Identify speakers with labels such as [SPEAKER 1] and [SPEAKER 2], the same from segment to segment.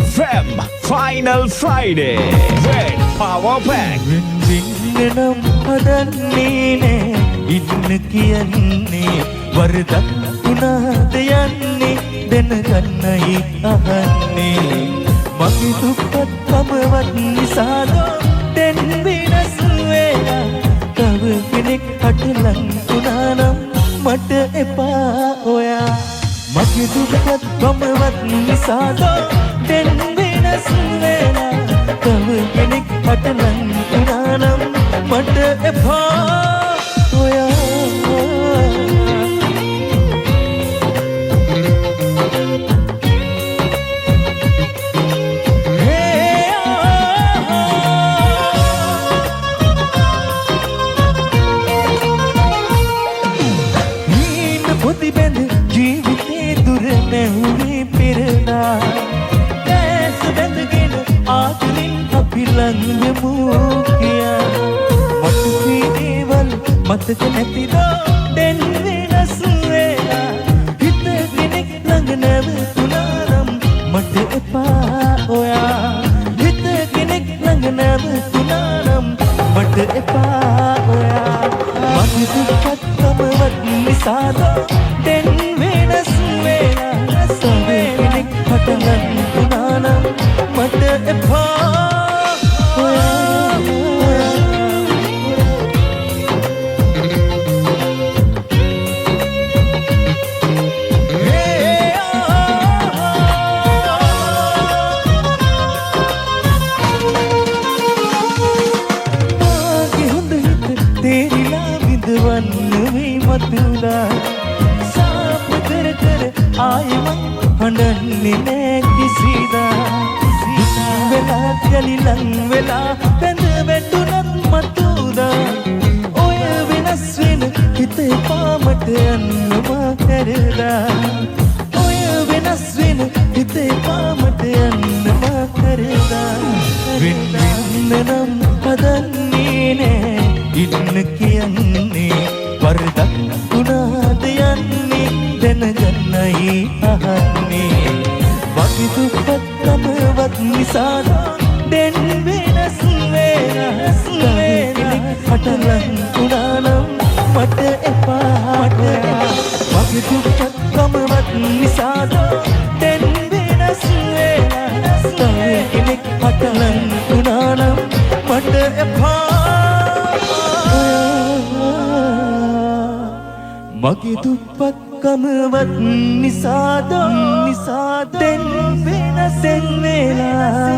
[SPEAKER 1] FM Final Friday Red Power Pack
[SPEAKER 2] වින්නම් හදන්නේ නෑ ඉන්න කියන්නේ වරදක් වුණාද යන්නේ දැනගන්නයි අහන්නේ මගේ දුක්පත්කමවත් නිසාද දැන් වෙනස් වෙලා තව කෙනෙක් හටලන් වුණා නම් මට එපා ඔයා මගේ දුක්පත්කමවත් නිසාද දැන් වෙනස් වෙලා තව කෙනෙක් හටලන් වුණා නම් මට එපා ඔයා ජීවිතේ දුර නැහුවේ පෙරනා ඇස් බැඳගෙන ආදරෙන් අපි ළඟ යමු කියා මට දේවල් මතක නැතිද දැන් වෙනස් වෙලා හිත කෙනෙක් ළඟ නැවතුණා නම් මට එපා ඔයා හිත කෙනෙක් ළඟ නැවතුණා නම් මට එපා ඔයා මගේ දුක්පත්කමවත් නිසාද දැන් වෙනස් වෙලා කෙනෙක් හටගන්න වුණා නම් මට එපා තේරිලා විඳවන්න මේ මතුලා සාප කර කර ආයෙමත් හඬන්නේ නෑ කිසිදා වෙලා යලිලන් වෙලා බැඳ වැටුණත් මතුදා ඔය වෙනස් වෙන හිත එපා මට යන්නවා කරලා ඔය වෙනස් වෙන හිත එපා මට යන්නවා කරලා වෙන්න නම් හදන්නේ නෑ ඉන්න කියන්නේ වරදක් වුණාද යන්නේ දැනගන්නයි අහන්නේ මගේ දුක්පත්කමවත් නිසාද දැන් වෙනස් වෙලා හටලන් වුණා නම් මට එපා මගේ දුක්පත්කමවත් නිසාද දැන් වෙනස් වෙලා කෙනෙක් හටලන් වුණා නම් මට එපා මගේ දුප්පත්කමවත් නිසාද දැන් වෙනස් වෙලා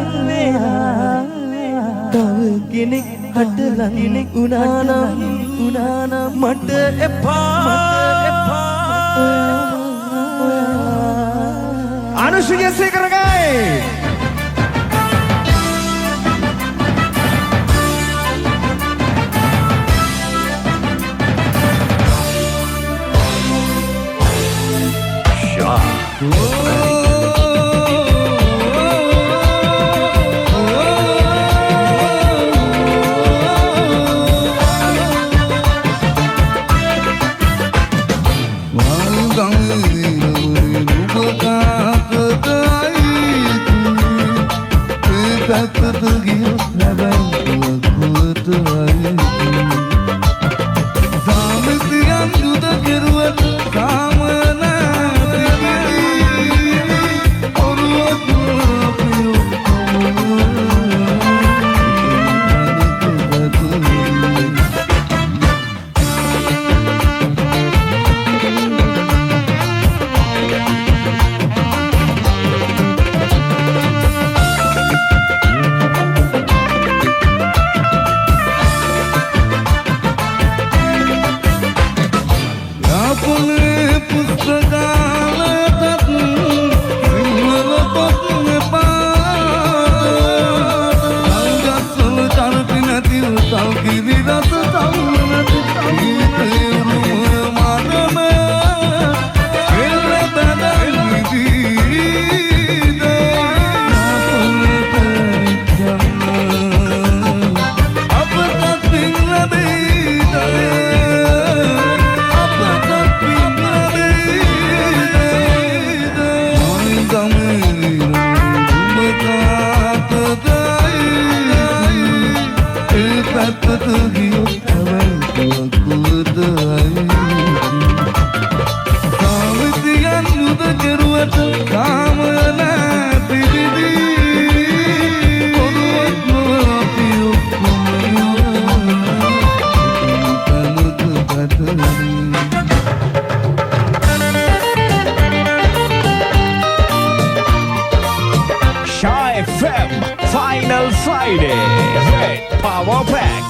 [SPEAKER 2] තව කෙනෙක් හටලන් වුණා නම් මට එපා
[SPEAKER 1] Anushka Sekaragai
[SPEAKER 2] පැත්තට ගියොත් හැවැල්කුවකුවද සාවිතියන් යුද කෙරුවට කාමය නැති විදී පොදුවක් නොව අපි ඔක්කොම තැනක පැටලී
[SPEAKER 1] Shy FM Final Friday Red Power Pack.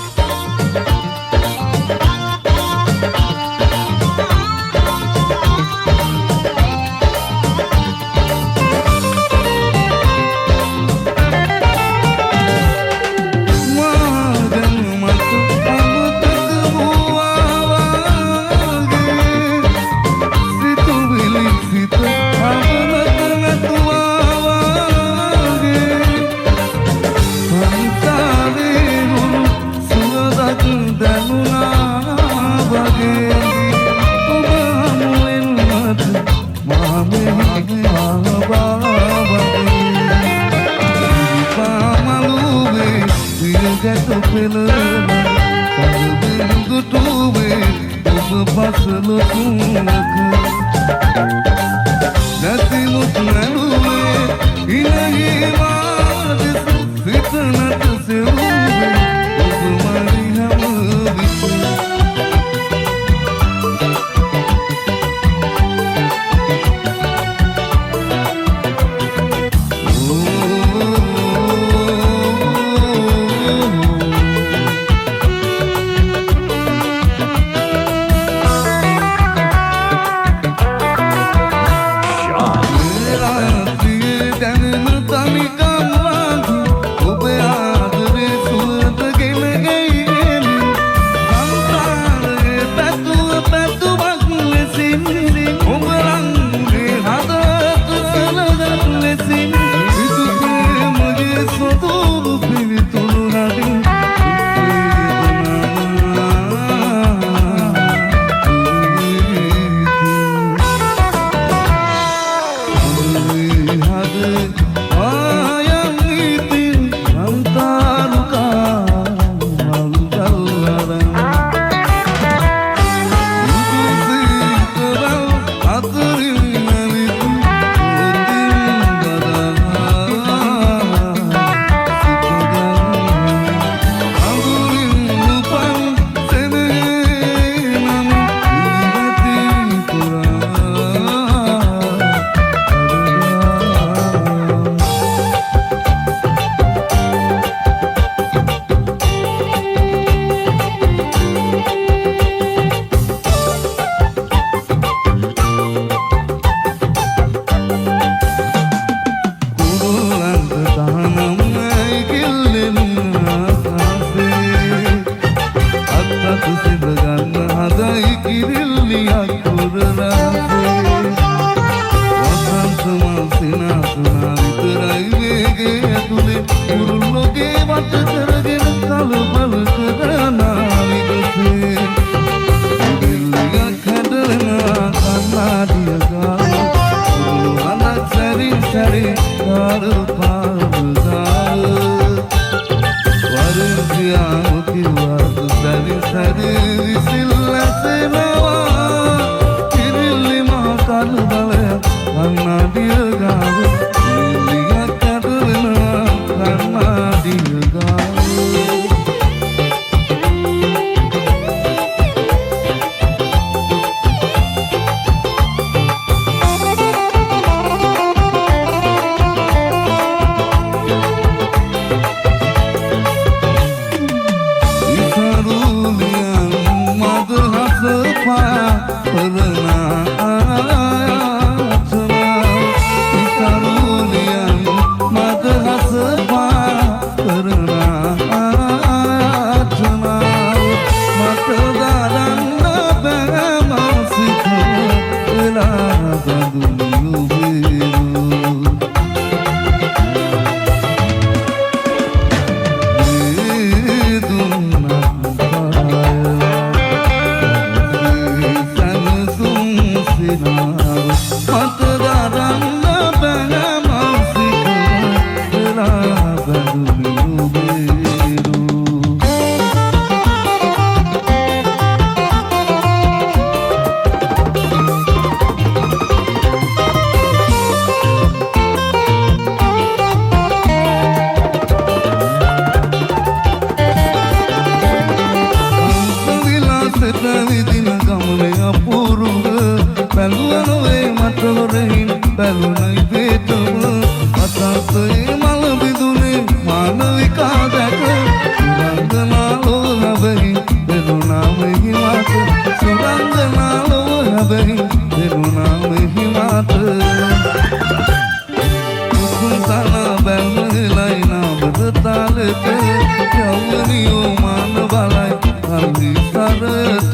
[SPEAKER 2] බලයි අලි සරට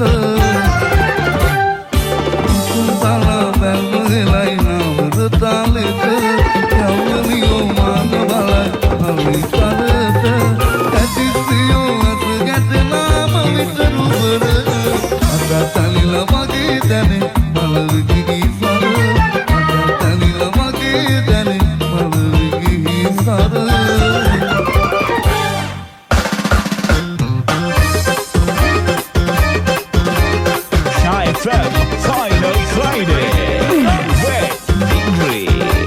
[SPEAKER 2] කුසල බැල්මලයි නවර තාලෙට යවනියෝ මාන බලයි අලි සරට ඇතිසියෝ අස ගැටනාම විතරුවර අගතනිල මගේ දැනේ මලවිගි සර අගතනිල මගේ දැනේ මලවිගි සර
[SPEAKER 1] Final Friday with Ingrid.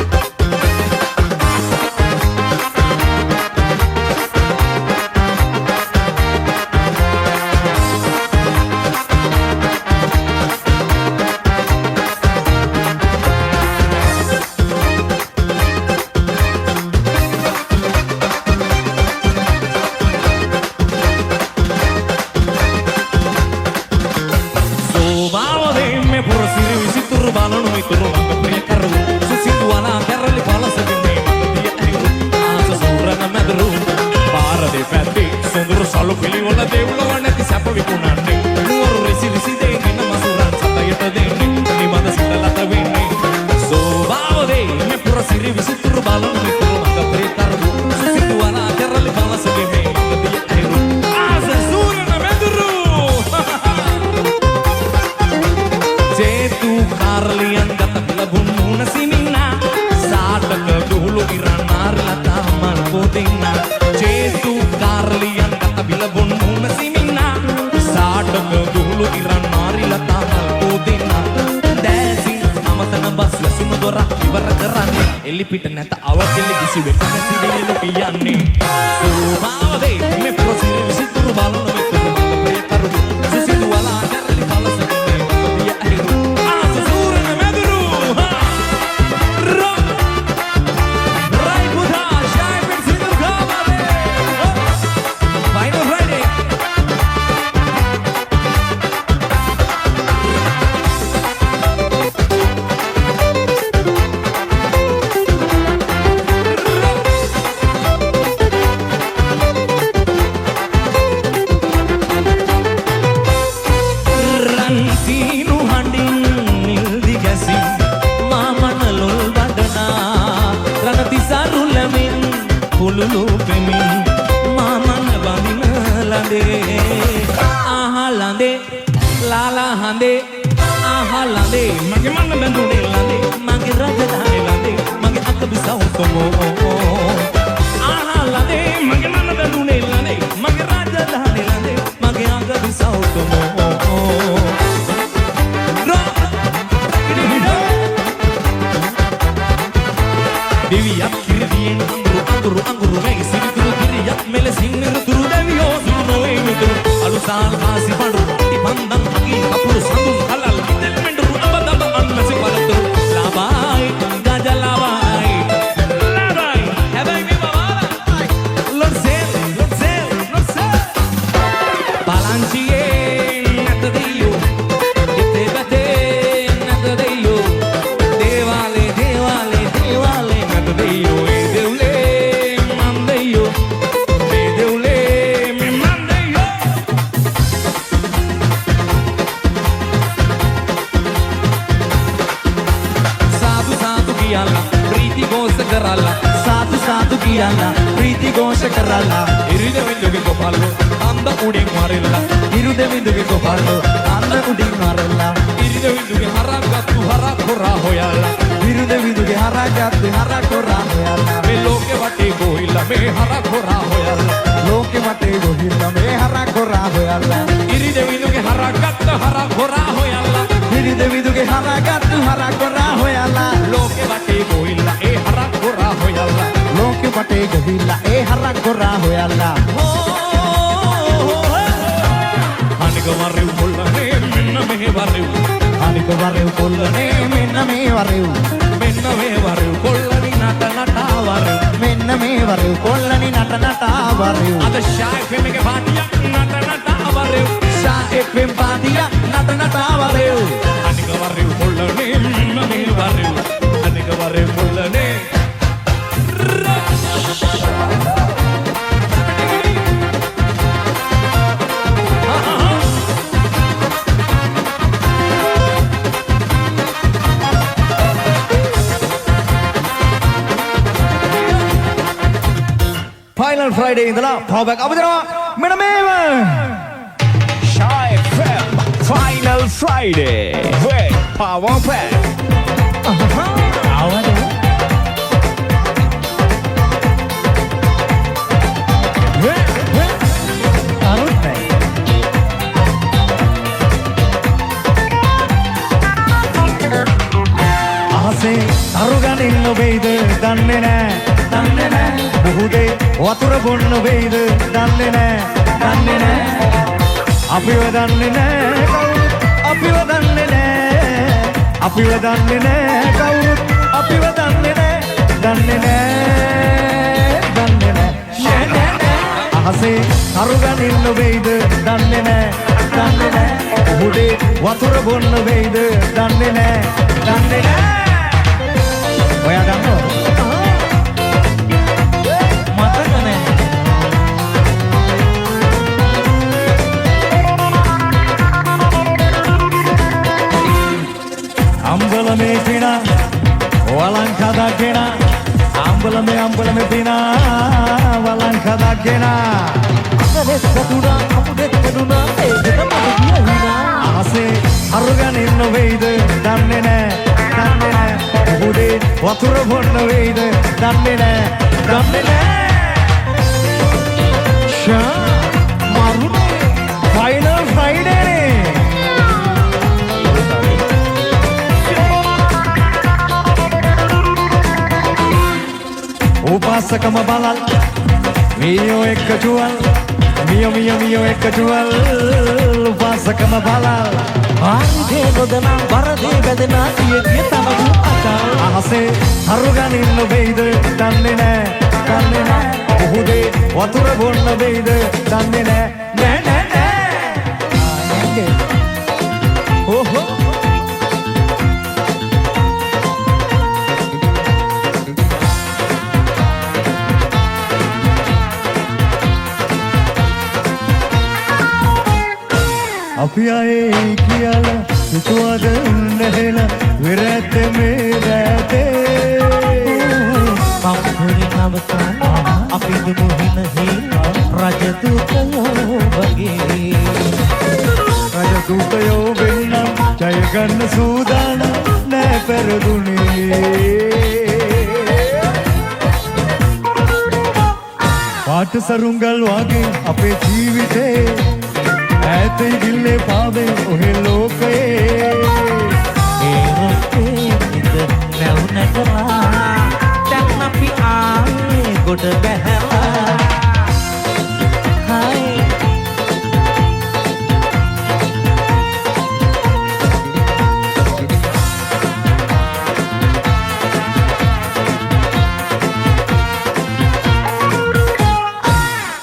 [SPEAKER 3] එලිපිට නැත අවකෙලි කිසි වෙක නැති වෙලු කියන්නේ සෝමාවදේ මේ ප්‍රොසිරි විසිතුරු බලන මෙතුරු මගේ කරු සුසිදු වලා කරලි කලසකේ මදිය අහිරු ආස සූරන මදුරු රෝ රයි බුදා ෂයි පිට සිදු ගාමනේ Final Friday Lulu pemi mama na bandina lande aha lande lala hande aha lande mage manna bandune lande mage rajadhane lande mage akabisa utomo aha lande mage manna bandune lande mage rajadhane lande mage akabisa utomo Deviyak kirdiyen anguru megi sirikuru diriyak melesin niruturu deviyo suno emuturu alusal kasi pandu ti bandan agi kapuru sandu halal idel menduru abadaba annasi palaturu labai gaja labai habai me bawala lotse balanchiye natadiyo ite bate natadiyo devale natadiyo साधु साधु कियाला प्रीति घोष कराला इरुदे विंदुगे गोपालो अंद उडी मारेला इरुदे विंदुगे गोपालो अंद उडी मारेला इरुदे विंदुगे हरागत्तु हरा खोरा होयाला इरुदे विंदुगे हरागत्तु हरा खोरा होयाला मे लोके वटे गोहिला मे हरा खोरा होयाला लोके वटे गोहिला मे हरा खोरा होयाला इरुदे विंदुगे हरागत्तु हरा खोरा होयाला इरुदे विंदुगे हरागत्तु हरा खोरा होयाला लोके वटे गोहिला ए हरा खोरा होयाला लोके वटे गोहिला ए हरा खोरा होयाला අනික වරෙව් කොල්ලනේ මෙන්න මේ වරෙව් අනික වරෙව් කොල්ලනේ මෙන්න මේ වරෙව් මෙන්න මේ වරෙව් කොල්ලනි නට නටා වරෙව් මෙන්න මේ වරෙව් කොල්ලනි නට නටා වරෙව් අද ෂායි ෆෙම් එකේ පාටියක් නට නටා වරෙව් ෂායි ෆෙම් පාටියක් නට නටා වරෙව් අනික වරෙව් කොල්ලනේ මෙන්න මේ වරෙව් අනික වරෙව් කොල්ලනේ Final Friday ඉඳලා power back අපි දෙනවා මෙන්න මේව
[SPEAKER 1] Shy FM Final Friday with Power Pack.
[SPEAKER 3] ආවද අරුගනින්න වෙයිද දන්නේ නෑ මුහුදේ වතුර බොන්න වෙයිද දන්නේ නෑ අපිව දන්නේ නෑ කවුරුත් අපිව දන්නේ නෑ කවුරුත් අපිව දන්නේ නෑ අහසේ අරුගනින්න වෙයිද දන්නේ නෑ මුහුදේ වතුර බොන්න වෙයිද දන්නේ නෑ ඔයා දන්නවද? මතක නෑ. අම්බලමේ පිනා වලංකදගෙන අම්බලමේ පිනා වලංකදගෙන අසලෙස්සතුනා ඒකට මට කියුණා අහසේ අරුගනින්න වෙයිද දන්නේ නෑ උඩේ වතුර බොන්න වෙයිද දන්නේ නෑ ෂා මරුනේ Final Friday නේ උපාසකම බලල් මියෝ එක්ක ජුවල් මියෝ එක්ක ජුවල් උපාසකම බලල් ආරිදේ නොදනා වරදේ වැදනා සියදිය තමු අකල් අහසේ අරුගනින්න වෙයිද දන්නේ නෑ උහුදේ වතුර බොන්න වෙයිද දන්නේ නෑ ඕහෝ අපි ආයේ කියලා හිතුවද නැහෙලා විරත් මේ රැතේ පම්පුරි නවතන අපි දුමුහින හි රජදූතයෝ වගේ රජදූතයෝ වෙන්න ජය ගන්න සූදානම් නෑ පෙරදුනේ පාට සරුංගල් වගේ අපේ ජීවිතේ ऐते गिल्ले पावे ओहे लोकये ඒරොත්තේ ඉඳ නැව් නැගලා දැන් අපි ආයේ ගොඩ බැහැලා හයි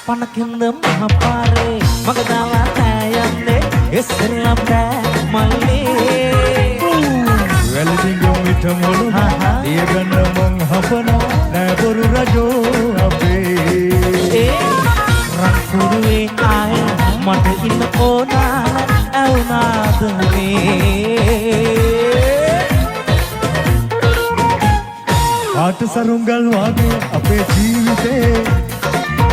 [SPEAKER 3] පණකින්ද මහපාරේ මගදාලා එස්සෙල්ලම් මල්ලේ වැලිදිංගෝ මිටම හොළු දිය ගන්න මං හපන නෑ බොරු රජෝ අපේ රන්කුරුවේ ආය මට ඉන්න ඕනා ඇවුනාද මේ පාට සරුංගල් වගේ අපේ ජීවිතේ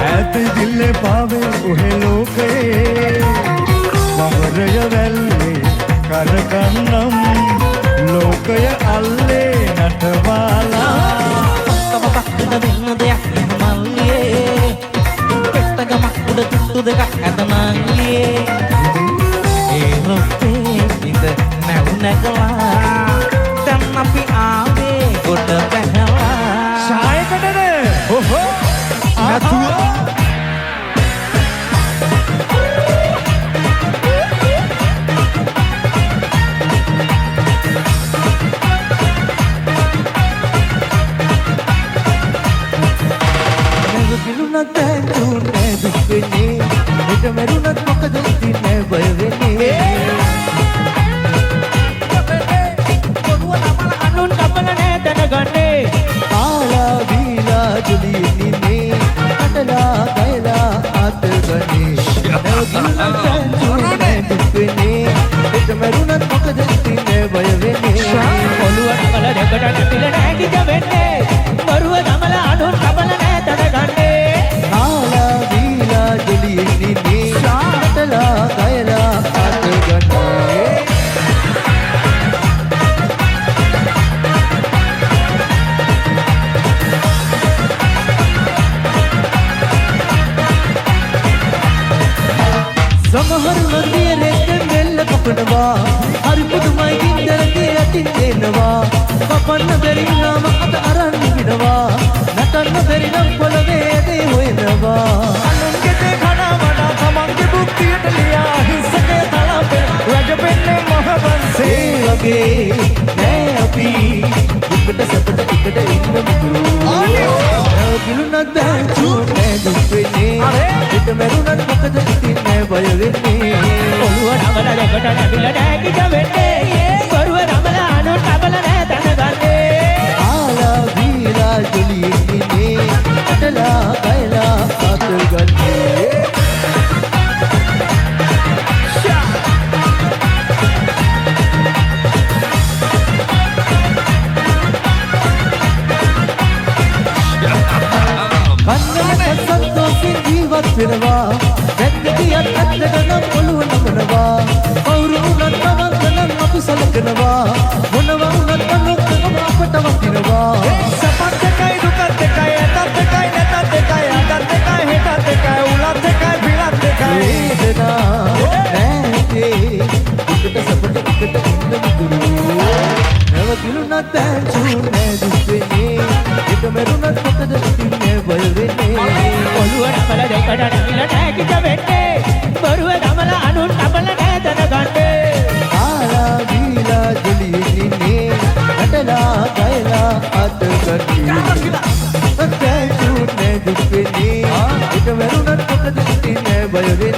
[SPEAKER 3] ඈත දිල්ලේ පාවේ ඔහේ ලෝකේ මවරය වැල්ලේ කරකන්නම් ලෝකය අල්ලේ නටවාලා තම පක්කද දෙන්න දෙයක් මල්ලියේ පෙට්ටගමක් උඩ තුට්ටු දෙකක් ඇතනංගියේ ඒ රොත්තේ ඉඳ නැව් නැගලා දැන් අපි ආවේ ගොඩ බැහැලා ඡායකටද ඔහෝ නැතුව මරුණත් මොකද ඉතින්නේ බය වෙන්නේ පොදුව නමල අනුන් කපල නෑ දැනගන්නේ ආලා දීලා ජුලියන්නේ අතලා ගයලා අතගනේ නැවතුනේ දුක්නේ එත මරුණත් මොකද ඉතින්නේ බය වෙන්නේ පොදුව නමල දෙකට පිළ නෑ කිද වෙන්නේ මරුව නමල අනුන් කපල නෑ දැනගන්නේ සමහරු නදියෙක් මෙල්ල කපනවා හරි පුදුමයි ගින්දරගේ යටින් දෙනවා කපන්න බැරි නම් අත අරන් ඉනවා නටන්න බැරි නම් පොළවේ දේ හොයනවා අනුන්ගේ දේ කඩා වඩා තමන්ගේ බුද්ධියට ලියා හිස්සකේ තලපේ රජපෙන්නේ මහවංශේ වගේ නෑ අපි දුකට සැපට එකට ඉන්න මුතුරු කිලුනත් බෑ චූටේ දුක් වෙන්නේ හිත මරුණත් මොකද ඉතින් නෑ බය වෙන්නේ ඔළුව නමල දෙකට නැවිලා නෑ කිට වෙන්නේ බරුව නමල අනුන් නමල නෑ දැනගන්නේ ආලා වීලා ජොලියේ ඉන්නේ අටලා කයලා අත ගන්නේ සන්තෝෂෙන් ජීවත් වෙනවා වැද්දකියත් ඇත්තටනම් ඔළුව නමනවා කවුරු වුණත් තමන්ගනම් අපි සලකනවා මොනවා වුණත් අනුක්කම අපට වදිනවා සපත් එකයි දුකත් එකයි ඇතත් එකයි නැතත් එකයි අදත් එකයි හෙටත් එකයි උලත් එකයි පිලත් එකයි වේදනා නැතේ දුකට සපට එකට ඉන්න මුදුරු නැවතිලුණත් දැන්චු නෑ දුක් වෙන්නේ එක මරුණත් මොකද ඉතින්නේ බය වෙන්නේ ඔළුව නමල දෙකට නැවිලා නෑ කිට වෙන්නේ බරුව නමල අනුන් නමල නෑ දැනගන්නේ ආලා දීලා ජොලියේ ඉන්නේ නටලා කයලා අත ගන්නේ දැන්චු නෑ දුක් වෙන්නේ එක මරුණත් මොකද ඉතින්නේ බය වෙන්නේ